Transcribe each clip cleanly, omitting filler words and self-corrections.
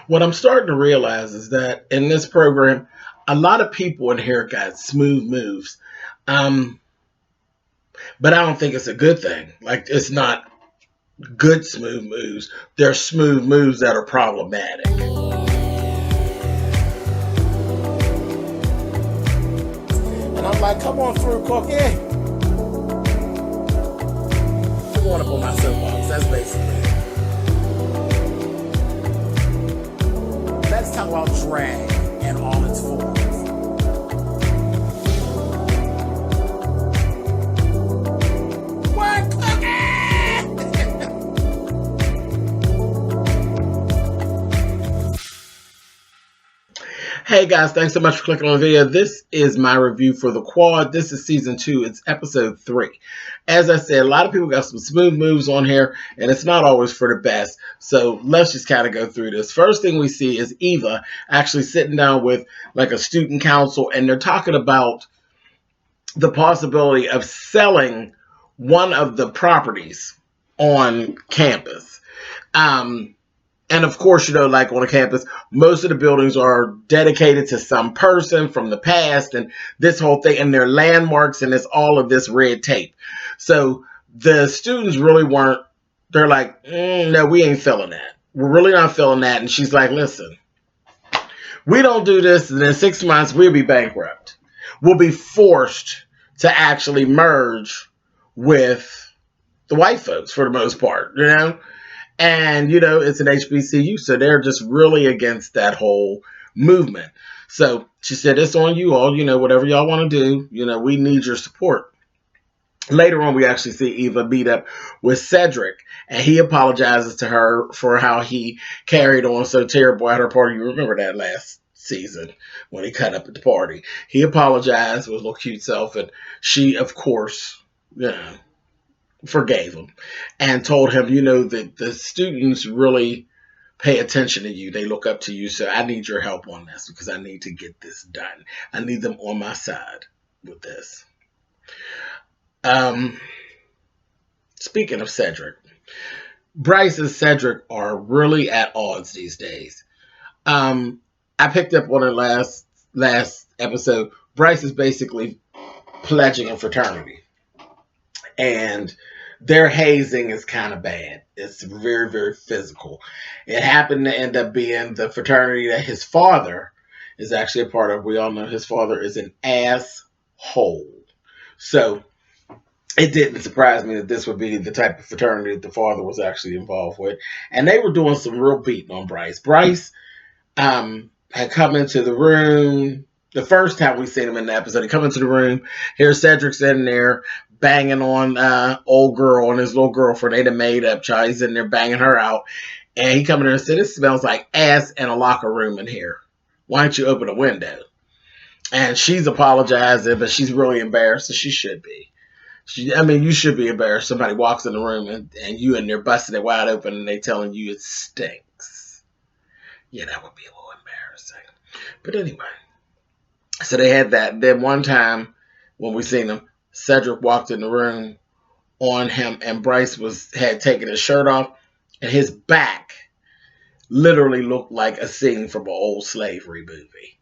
What I'm starting to realize is that in this program, a lot of people in here got smooth moves. Um, but I don't think it's a good thing. Like, it's not good smooth moves. They're smooth moves that are problematic. And I'm like, come on through, Cookie. I want up on my soapbox. That's basically it. Let's talk about drag in all its forms. What, Cookie? Hey guys, thanks so much for clicking on the video. This is my review for The Quad. This is season 2. It's episode 3. As I said, a lot of people got some smooth moves on here, and it's not always for the best. So let's just kind of go through this. First thing we see is Eva actually sitting down with like a student council, and they're talking about the possibility of selling one of the properties on campus. And of course, like on a campus, most of the buildings are dedicated to some person from the past and this whole thing, and they're landmarks, and it's all of this red tape. So the students really they're like, no, we ain't feeling that. We're really not feeling that. And she's like, listen, we don't do this, and in 6 months, we'll be bankrupt. We'll be forced to actually merge with the white folks for the most part, And, it's an HBCU, so they're just really against that whole movement. So she said, it's on you all, whatever y'all want to do, we need your support. Later on, we actually see Eva meet up with Cedric, and he apologizes to her for how he carried on so terrible at her party. You remember that last season when he cut up at the party. He apologized with his little cute self, and she, of course, forgave him and told him, that the students really pay attention to you. They look up to you. So I need your help on this because I need to get this done. I need them on my side with this. Speaking of Cedric, Bryce and Cedric are really at odds these days. I picked up on it last episode. Bryce is basically pledging a fraternity. And their hazing is kind of bad. It's very, very physical. It happened to end up being the fraternity that his father is actually a part of. We all know his father is an asshole. So it didn't surprise me that this would be the type of fraternity that the father was actually involved with. And they were doing some real beating on Bryce. Bryce had come into the room. The first time we seen him in the episode, he come into the room. Here's Cedric sitting there banging on old girl and his little girlfriend. They done made up. Charlie's in there banging her out. And he come in there and said, it smells like ass in a locker room in here. Why don't you open a window? And she's apologizing, but she's really embarrassed, so she should be. You should be embarrassed. Somebody walks in the room and you in there busting it wide open and they telling you it stinks. Yeah, that would be a little embarrassing. But anyway. So they had that. Then one time when we seen him, Cedric walked in the room on him, and Bryce had taken his shirt off, and his back literally looked like a scene from an old slavery movie.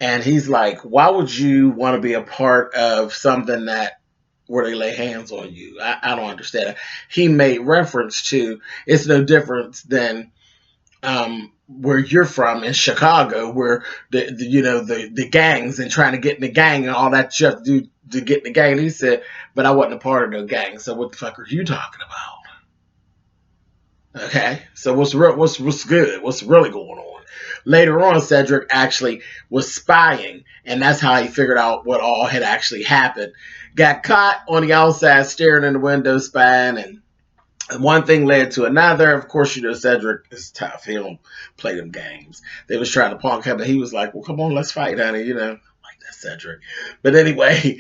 And he's like, why would you want to be a part of something where they lay hands on you? I don't understand it. He made reference to, it's no difference than where you're from in Chicago, where the gangs and trying to get in the gang and all that you have to do to get in the gang. And he said, but I wasn't a part of no gang. So what the fuck are you talking about? Okay, so what's good? What's really going on? Later on, Cedric actually was spying, and that's how he figured out what all had actually happened. Got caught on the outside staring in the window spying, and one thing led to another. Of course, Cedric is tough. He don't play them games. They was trying to punk him, but he was like, well, come on, let's fight, honey. Like that, Cedric. But anyway,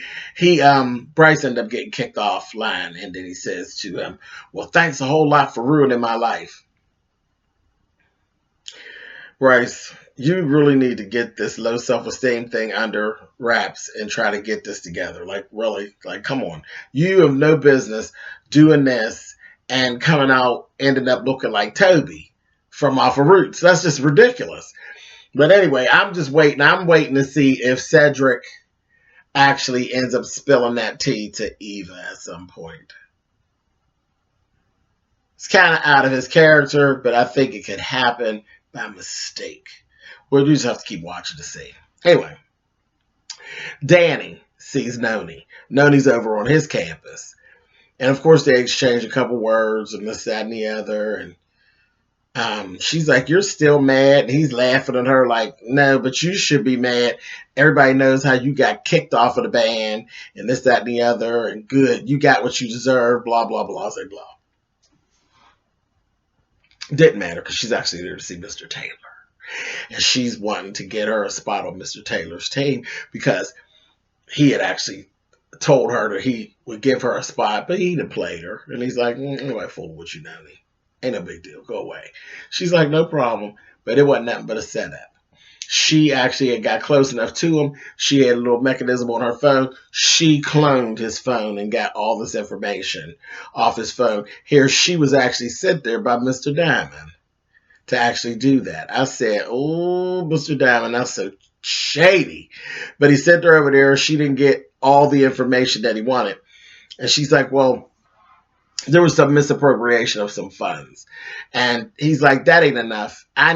Bryce ended up getting kicked offline, and then he says to him, well, thanks a whole lot for ruining my life. Bryce, you really need to get this low self-esteem thing under wraps and try to get this together. Like, really, come on. You have no business doing this and coming out, ending up looking like Toby from off of Roots. That's just ridiculous. But anyway, I'm just waiting. I'm waiting to see if Cedric actually ends up spilling that tea to Eva at some point. It's kind of out of his character, but I think it could happen by mistake. We'll just have to keep watching to see. Anyway, Danny sees Noni. Noni's over on his campus. And of course, they exchange a couple words and this, that, and the other. And she's like, "You're still mad?" And he's laughing at her like, "No, but you should be mad. Everybody knows how you got kicked off of the band and this, that, and the other. And good, you got what you deserve, blah, blah, blah, blah, blah." Didn't matter because she's actually there to see Mr. Taylor. And she's wanting to get her a spot on Mr. Taylor's team because he had actually told her that he would give her a spot, but he didn't play her. And he's like, "Nobody fooling with you, Noni. Ain't no big deal. Go away." She's like, "No problem." But it wasn't nothing but a setup. She actually had got close enough to him. She had a little mechanism on her phone. She cloned his phone and got all this information off his phone. Here, she was actually sent there by Mr. Diamond to actually do that. I said, "Oh, Mr. Diamond, that's so shady." But he sent her over there. She didn't get all the information that he wanted. And she's like, "Well, there was some misappropriation of some funds." And he's like, "That ain't enough. I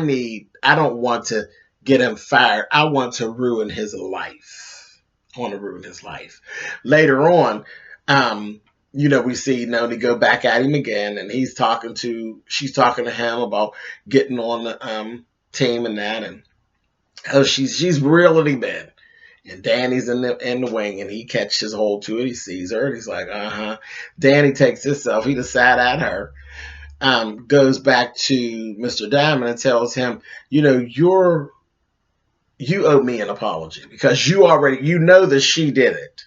don't want to get him fired. I want to ruin his life. I want to ruin his life." Later on, we see Noni go back at him again, and she's talking to him about getting on the team and that, and she's reeling him in. And Danny's in the wing, and he catches hold to it. He sees her, and he's like, "Uh-huh." Danny takes himself. He just sat at her. Goes back to Mr. Diamond and tells him, you owe me an apology because you know that she did it.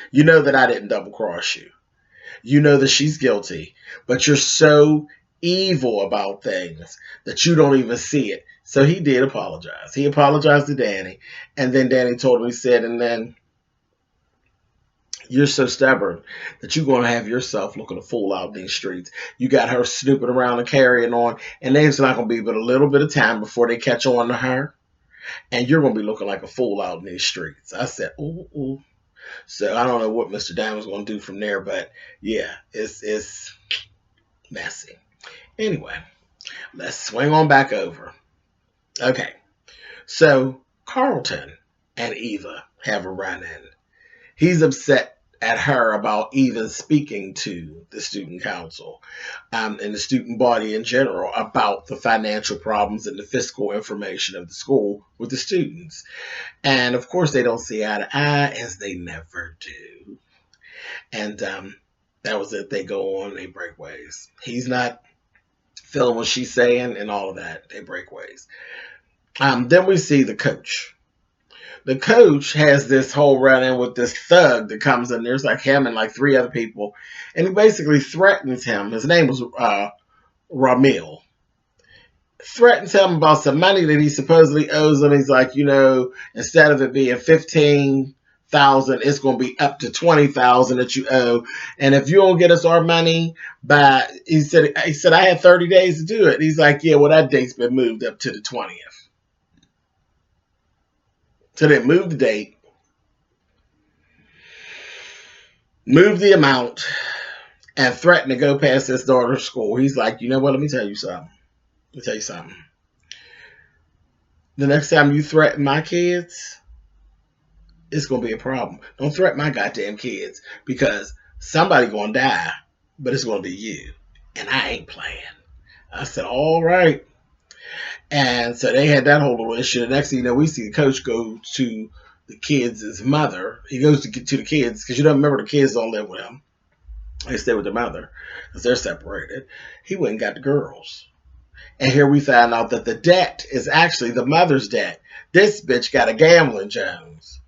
You know that I didn't double cross you. You know that she's guilty, but you're so evil about things that you don't even see it. So he did apologize. He apologized to Danny. And then Danny told him, he said, "And then you're so stubborn that you're going to have yourself looking a fool out in these streets. You got her snooping around and carrying on, and there's not going to be but a little bit of time before they catch on to her. And you're going to be looking like a fool out in these streets." I said, "Ooh, ooh." So I don't know what Mr. Diamond's going to do from there, but yeah, it's messy. Anyway, let's swing on back over. Okay, so Carlton and Eva have a run-in. He's upset at her about even speaking to the student council and the student body in general about the financial problems and the fiscal information of the school with the students. And of course, they don't see eye to eye, as they never do. And that was it. They go on, they break ways. He's not feeling what she's saying and all of that. They break ways. Then we see the coach. The coach has this whole run-in with this thug that comes in. There's like him and like 3 other people. And he basically threatens him. His name was Ramil. Threatens him about some money that he supposedly owes him. He's like, instead of it being $15,000, it's going to be up to $20,000 that you owe. And if you don't get us our money he said I had 30 days to do it. He's like, "Yeah, well, that date's been moved up to the 20th. So they moved the date, moved the amount, and threatened to go past his daughter's school. He's like, "You know what? Let me tell you something. The next time you threaten my kids, it's going to be a problem. Don't threaten my goddamn kids because somebody's going to die, but it's going to be you. And I ain't playing." I said, "All right." And so they had that whole little issue. The next thing you know, we see the coach go to the kids' mother. He goes to the kids because remember the kids don't live with him. They stay with their mother because they're separated. He went and got the girls. And here we found out that the debt is actually the mother's debt. This bitch got a gambling Jones.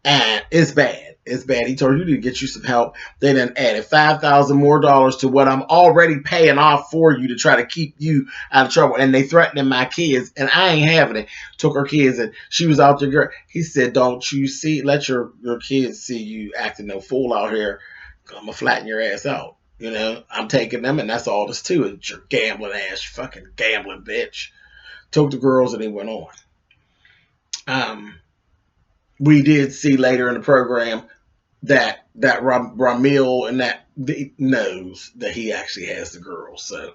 And it's bad. It's bad. He told her, "You need to get you some help." They then added $5,000 more to what I'm already paying off for you to try to keep you out of trouble. And they threatening my kids, and I ain't having it. Took her kids, and she was out there. Girl. He said, "Don't you see? Let your kids see you acting no fool out here. I'm gonna flatten your ass out." I'm taking them, and that's all there's to it. Your gambling ass, fucking gambling bitch. Took the girls, and he went on. We did see later in the program that Ramil and that knows that he actually has the girls, so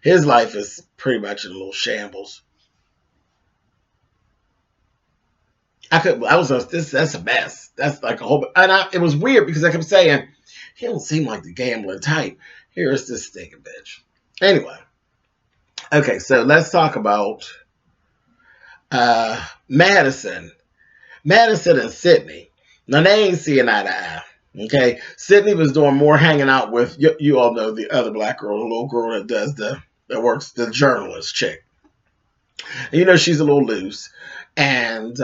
his life is pretty much in a little shambles. That's a mess. That's like a whole, and it was weird because I kept saying, he don't seem like the gambling type. Here's this stinking bitch. Anyway, okay, so let's talk about Madison. Madison and Sydney. Now they ain't seeing eye to eye. Okay, Sydney was doing more hanging out with you all know the other black girl, the little girl that works, the journalist chick. And she's a little loose, and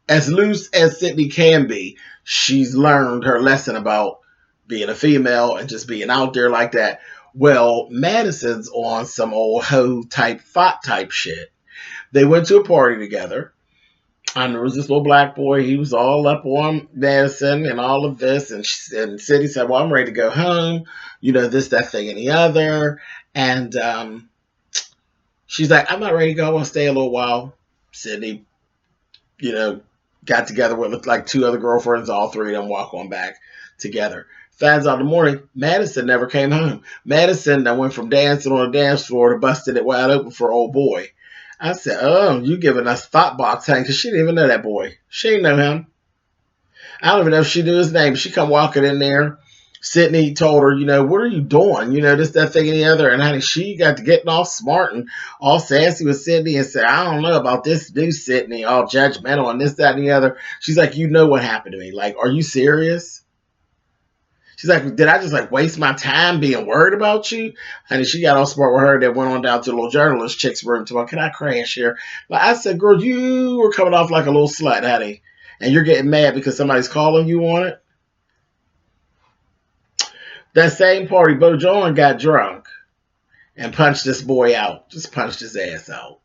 as loose as Sydney can be, she's learned her lesson about being a female and just being out there like that. Well, Madison's on some old hoe type, thought type shit. They went to a party together. And there was this little black boy. He was all up on Madison and all of this. And Sydney said, well, I'm ready to go home. This, that, thing, and the other. And she's like, I'm not ready to go. I want to stay a little while. Sydney, got together with, looked like two other girlfriends. All three of them walk on back together. Finds out in the morning, Madison never came home. Madison that went from dancing on the dance floor to busting it wide open for old boy. I said, oh, you giving us thought box hang, because she didn't even know that boy. She didn't know him. I don't even know if she knew his name. She come walking in there. Sydney told her, what are you doing? This, that, thing, and the other. And honey, she got to getting all smart and all sassy with Sydney and said, I don't know about this new Sydney, all judgmental and this, that, and the other. She's like, what happened to me? Like, are you serious? She's like, did I just waste my time being worried about you? Honey, she got all smart with her that went on down to the little journalist chick's room to, can I crash here? But I said, girl, you were coming off like a little slut, honey. And you're getting mad because somebody's calling you on it. That same party, Bo John got drunk and punched this boy out. Just punched his ass out.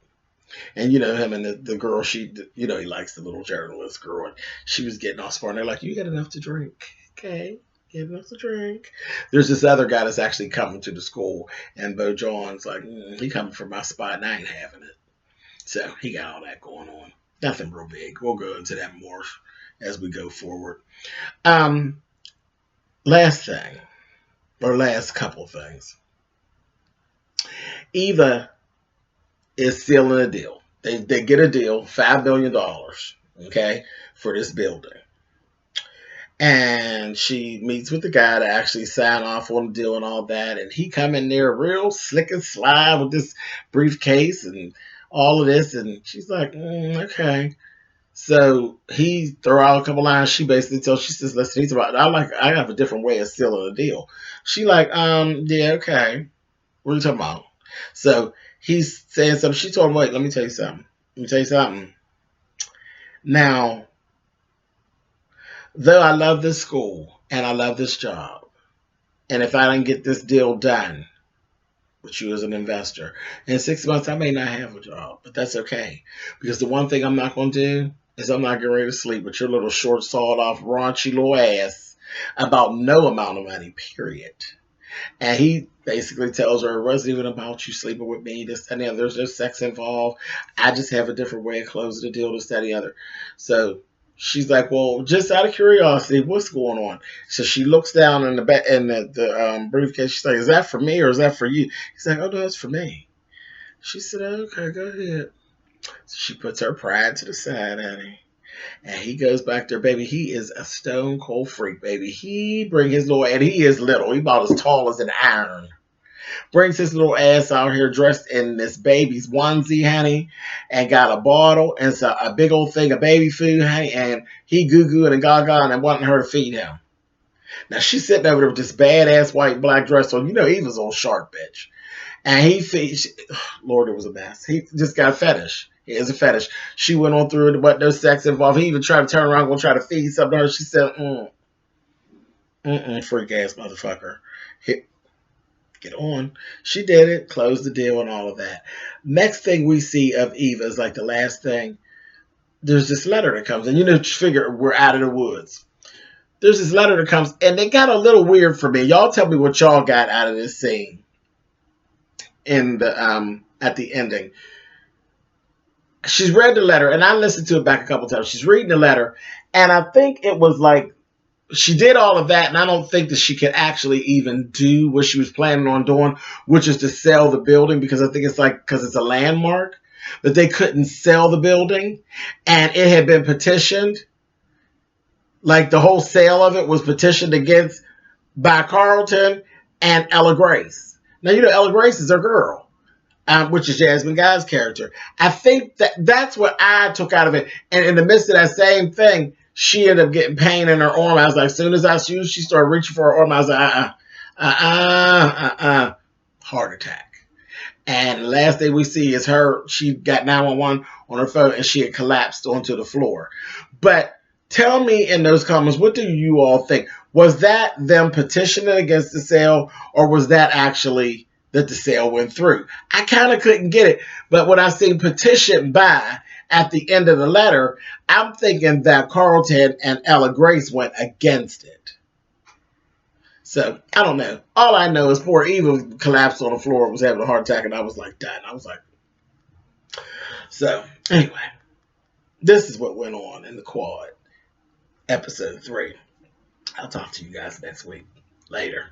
And him and the girl, he likes the little journalist girl. She was getting all smart. And they're like, you got enough to drink. Okay. Give us a drink. There's this other guy that's actually coming to the school, and Bo John's like, he coming from my spot, and I ain't having it. So he got all that going on. Nothing real big. We'll go into that more as we go forward. Last couple things. Eva is sealing a deal. They get a deal, $5 million, okay, for this building. And she meets with the guy to actually sign off on the deal and all that. And he come in there real slick and sly with this briefcase and all of this. And she's like, okay. So he throw out a couple lines. She basically she says, listen, he's about, I have a different way of sealing a deal. She like, yeah, okay. What are you talking about? So he's saying something. She told him, wait, let me tell you something. Now, though I love this school and I love this job, and if I didn't get this deal done with you as an investor, in 6 months I may not have a job, but that's okay. Because the one thing I'm not going to do is I'm not getting ready to sleep with your little short, sawed off, raunchy little ass about no amount of money, period. And he basically tells her it wasn't even about you sleeping with me, this, and the other. There's no sex involved. I just have a different way of closing the deal, this, that, and the other. So she's like, well, just out of curiosity, what's going on? So she looks down in the briefcase. She's like, is that for me or is that for you? He's like, oh, no, it's for me. She said, okay, go ahead. So she puts her pride to the side, honey. And he goes back there, baby. He is a stone cold freak, baby. He bring his little, and he is little. He about as tall as an iron. Brings his little ass out here dressed in this baby's onesie, honey, and got a bottle and a big old thing of baby food, honey, and he goo-gooing and gaga and wanting her to feed him. Now, she's sitting over there with this badass white black dress on. Eva's old shark bitch. And he feeds, Lord, it was a mess. He just got a fetish. He has a fetish. She went on through it, but no sex involved. He even tried to turn around, go try to feed something to her. She said, freak ass motherfucker. Get on. She did it, closed the deal and all of that. Next thing we see of Eva is like the last thing. There's this letter that comes in. Figure we're out of the woods. there's this letter that comes, and it got a little weird for me. Y'all tell me what y'all got out of this scene in the at the ending. She's read the letter, and I listened to it back a couple times. She's reading the letter, and I think it was like she did all of that, and I don't think that she could actually even do what she was planning on doing, which is to sell the building, because I think it's like, because it's a landmark, that they couldn't sell the building, and it had been petitioned. Like the whole sale of it was petitioned against by Carlton and Ella Grace. Now, you know, Ella Grace is her girl, which is Jasmine Guy's character. I think that's what I took out of it. And in the midst of that same thing, she ended up getting pain in her arm. I was like, as soon as she started reaching for her arm, I was like, heart attack. And the last thing we see is her. She got 911 on her phone, and she had collapsed onto the floor. But tell me in those comments, what do you all think? Was that them petitioning against the sale, or was that actually that the sale went through? I kind of couldn't get it. But when I see petition by at the end of the letter, I'm thinking that Carlton and Ella Grace went against it. So, I don't know. All I know is poor Eva collapsed on the floor and was having a heart attack, and I was like, done. I was like, so, anyway, this is what went on in the quad, episode 3. I'll talk to you guys next week. Later.